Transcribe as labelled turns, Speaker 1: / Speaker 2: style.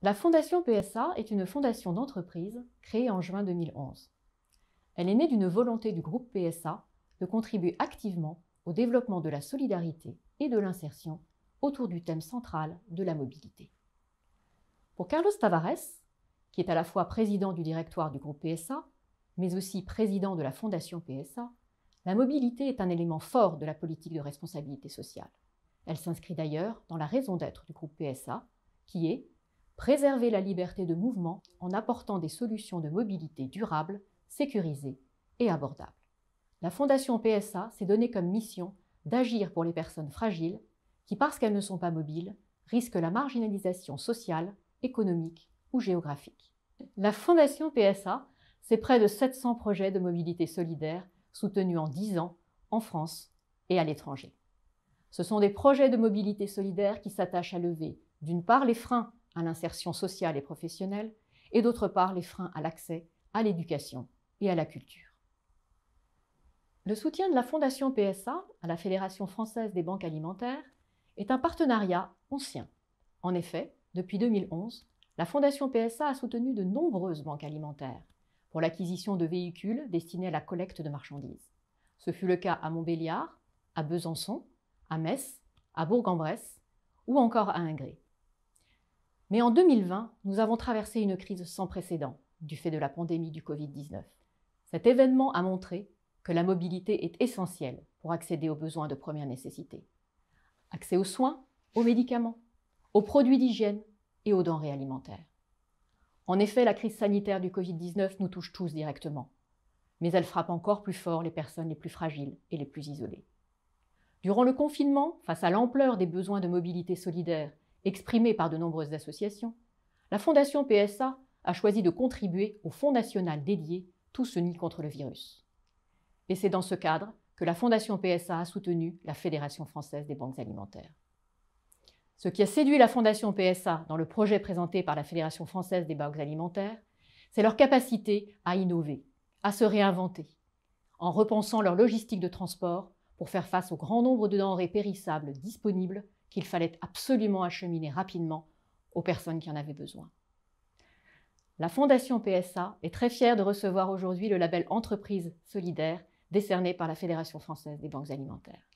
Speaker 1: La Fondation PSA est une fondation d'entreprise créée en juin 2011. Elle est née d'une volonté du groupe PSA de contribuer activement au développement de la solidarité et de l'insertion autour du thème central de la mobilité. Pour Carlos Tavares, qui est à la fois président du directoire du groupe PSA, mais aussi président de la Fondation PSA, la mobilité est un élément fort de la politique de responsabilité sociale. Elle s'inscrit d'ailleurs dans la raison d'être du groupe PSA, qui est préserver la liberté de mouvement en apportant des solutions de mobilité durables, sécurisées et abordables. La Fondation PSA s'est donnée comme mission d'agir pour les personnes fragiles qui, parce qu'elles ne sont pas mobiles, risquent la marginalisation sociale, économique ou géographique. La Fondation PSA, c'est près de 700 projets de mobilité solidaire soutenus en 10 ans en France et à l'étranger. Ce sont des projets de mobilité solidaire qui s'attachent à lever, d'une part, les freins à l'insertion sociale et professionnelle, et d'autre part, les freins à l'accès à l'éducation et à la culture. Le soutien de la Fondation PSA à la Fédération française des banques alimentaires est un partenariat ancien. En effet, depuis 2011, la Fondation PSA a soutenu de nombreuses banques alimentaires pour l'acquisition de véhicules destinés à la collecte de marchandises. Ce fut le cas à Montbéliard, à Besançon, à Metz, à Bourg-en-Bresse ou encore à Ingré. Mais en 2020, nous avons traversé une crise sans précédent du fait de la pandémie du Covid-19. Cet événement a montré que la mobilité est essentielle pour accéder aux besoins de première nécessité. Accès aux soins, aux médicaments, aux produits d'hygiène et aux denrées alimentaires. En effet, la crise sanitaire du Covid-19 nous touche tous directement, mais elle frappe encore plus fort les personnes les plus fragiles et les plus isolées. Durant le confinement, face à l'ampleur des besoins de mobilité solidaire exprimés par de nombreuses associations, la Fondation PSA a choisi de contribuer au Fonds national dédié Tous unis contre le virus. Et c'est dans ce cadre que la Fondation PSA a soutenu la Fédération française des banques alimentaires. Ce qui a séduit la Fondation PSA dans le projet présenté par la Fédération française des banques alimentaires, c'est leur capacité à innover, à se réinventer, en repensant leur logistique de transport pour faire face au grand nombre de denrées périssables disponibles qu'il fallait absolument acheminer rapidement aux personnes qui en avaient besoin. La Fondation PSA est très fière de recevoir aujourd'hui le label Entreprise solidaire décerné par la Fédération française des banques alimentaires.